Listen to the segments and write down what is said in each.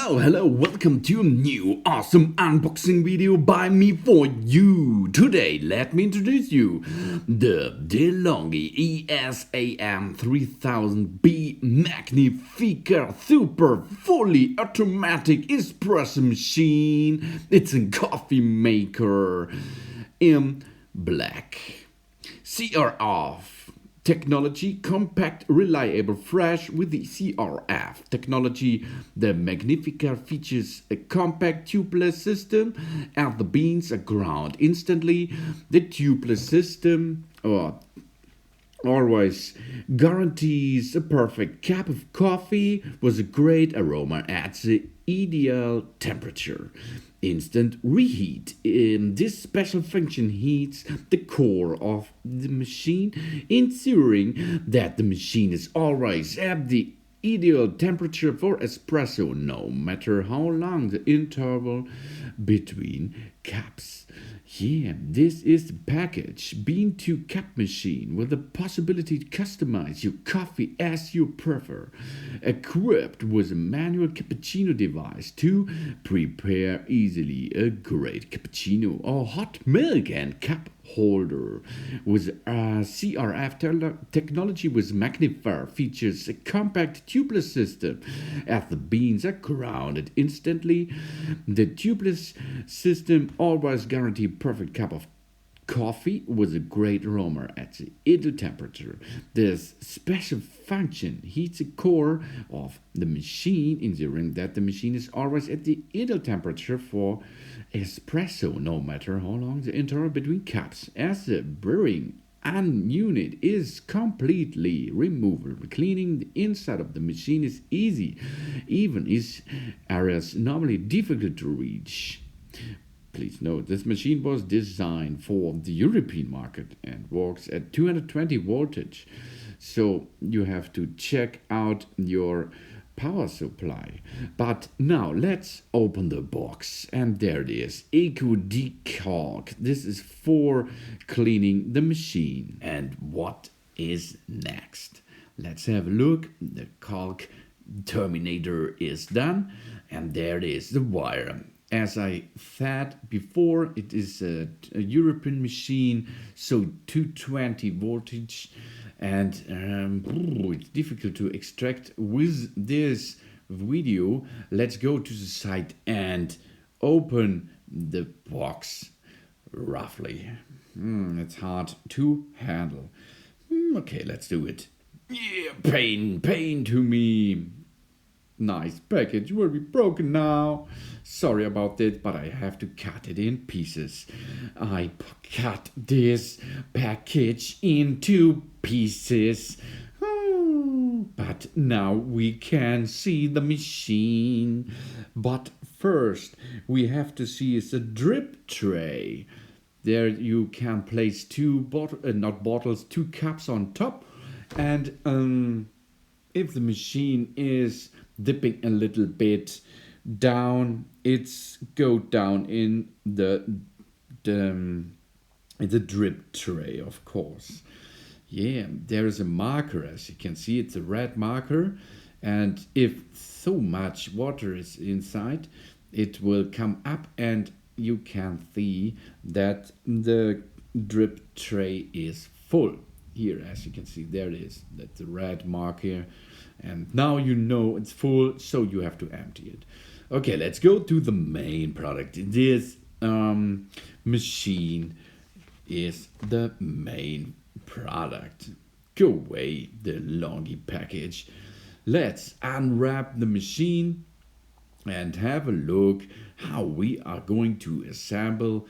Hello, welcome to a new awesome unboxing video by me for you. Today, let me introduce you the DeLonghi ESAM3000 Magnifica Super Fully Automatic Espresso Machine. It's a coffee maker in black. CRF technology, compact, reliable, fresh with the CRF technology. The Magnifica features a compact tubeless system and the beans are ground instantly. The tubeless system always guarantees a perfect cup of coffee with a great aroma at the ideal temperature. Instant reheat. This special function heats the core of the machine, ensuring that the machine is always at the ideal temperature for espresso, no matter how long the interval between cups. Yeah, this is the package. Bean to cup machine with the possibility to customize your coffee as you prefer. Equipped with a manual cappuccino device to prepare easily a great cappuccino or hot milk, and cup holder with CRF technology with Magnifica features a compact tubeless system as the beans are grounded instantly. The tubeless system always guarantees perfect cup of coffee with a great aroma at the ideal temperature. This special function heats the core of the machine, ensuring that the machine is always at the ideal temperature for espresso, no matter how long the interval between cups. As the brewing unit is completely removable, cleaning the inside of the machine is easy, even in areas normally difficult to reach. Please note, this machine was designed for the European market and works at 220 voltage. So you have to check out your power supply. But now let's open the box, and there it is. Eco decalk. This is for cleaning the machine. And what is next? Let's have a look. The caulk terminator is done, and there it is, the wire. As I said before, it is a European machine, so 220 voltage, and it's difficult to extract with this video. Let's go to the site and open the box roughly. It's hard to handle. Okay, let's do it. Yeah, pain to me. Nice package will be broken now. Sorry about that, but I have to cut it in pieces. I cut this package into pieces. But now we can see the machine. But first, we have to see is a drip tray. There you can place two cups on top, and if the machine is dipping a little bit down, it's go down in the drip tray, of course. Yeah, there is a marker, as you can see. It's a red marker, and if so much water is inside, it will come up, and you can see that the drip tray is full. Here, as you can see, there it is. That's the red mark here. And now you know it's full, so you have to empty it. Okay, let's go to the main product. This machine is the main product. Go away, the Delonghi package. Let's unwrap the machine and have a look how we are going to assemble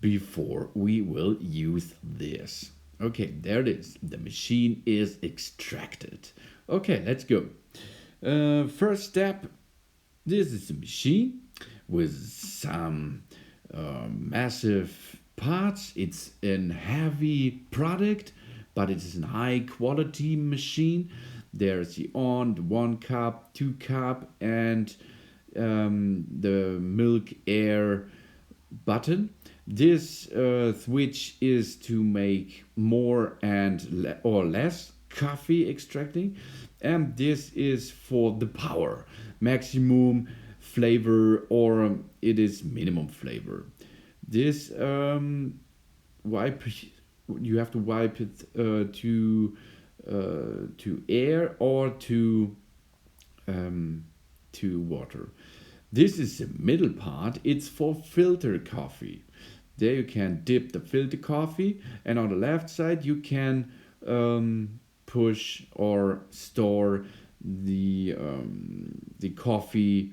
before we will use this. Okay, there it is. The machine is extracted. Okay, let's go. First step, this is the machine with some massive parts. It's a heavy product, but it is a high quality machine. There's the on, the 1 cup, 2 cup, and the milk air button. This switch is to make more and or less coffee extracting, and this is for the power, maximum flavor or it is minimum flavor. This wipe, you have to wipe it to air or to water. This is the middle part. It's for filter coffee. There you can dip the filter coffee, and on the left side you can push or store the coffee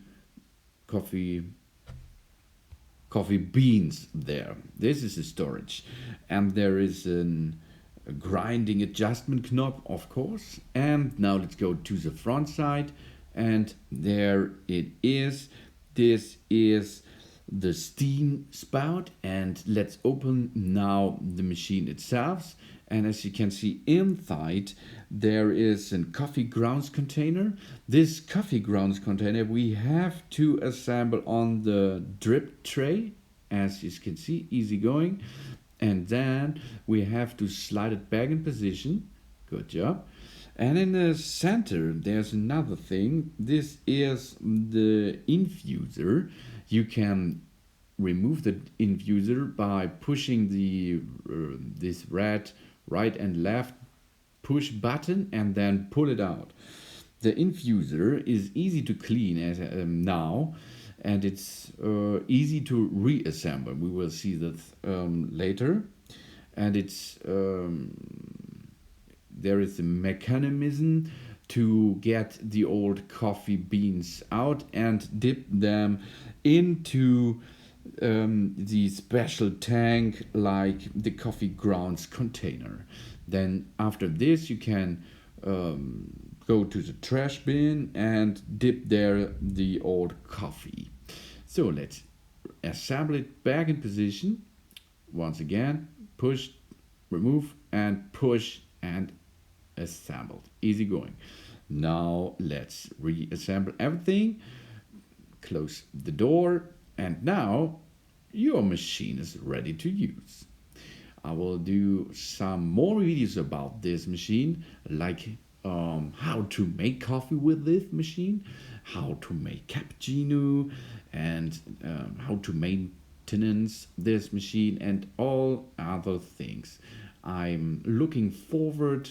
beans there. This is the storage, and there is a grinding adjustment knob, of course. And now let's go to the front side, and there it is. This is the steam spout, and let's open now the machine itself. And as you can see inside, there is a coffee grounds container. This coffee grounds container we have to assemble on the drip tray, as you can see, easy going. And then we have to slide it back in position. Good job. And in the center, there's another thing. This is the infuser. You can remove the infuser by pushing the this red right and left push button and then pull it out. The infuser is easy to clean as now, and it's easy to reassemble. We will see that later. And it's there is a mechanism to get the old coffee beans out and dip them into the special tank like the coffee grounds container. Then after this you can go to the trash bin and dip there the old coffee. So let's assemble it back in position. Once again, push, remove, and push, and assembled. Easy going. Now let's reassemble everything. Close the door, and now your machine is ready to use. I will do some more videos about this machine, like how to make coffee with this machine, how to make cappuccino, and how to maintenance this machine, and all other things. I'm looking forward.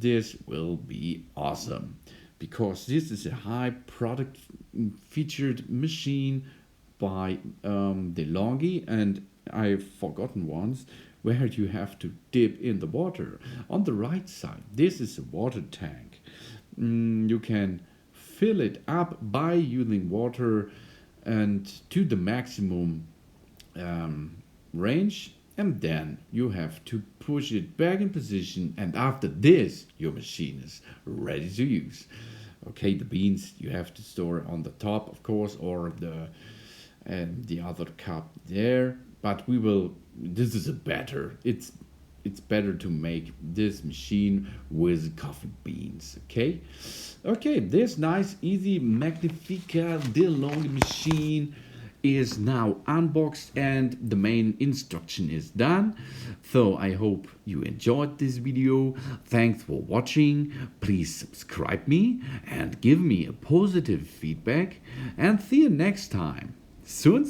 This will be awesome, because this is a high product featured machine by Delonghi, and I've forgotten once where you have to dip in the water. On the right side, this is a water tank. You can fill it up by using water and to the maximum range, and then you have to push it back in position, and after this your machine is ready to use. Okay, the beans you have to store on the top, of course, or the other cup there, but we will, this is a better, it's better to make this machine with coffee beans. Okay, this nice easy Magnifica Delonghi machine is now unboxed, and the main instruction is done. So I hope you enjoyed this video. Thanks for watching. Please subscribe me and give me a positive feedback, and see you next time. Soon.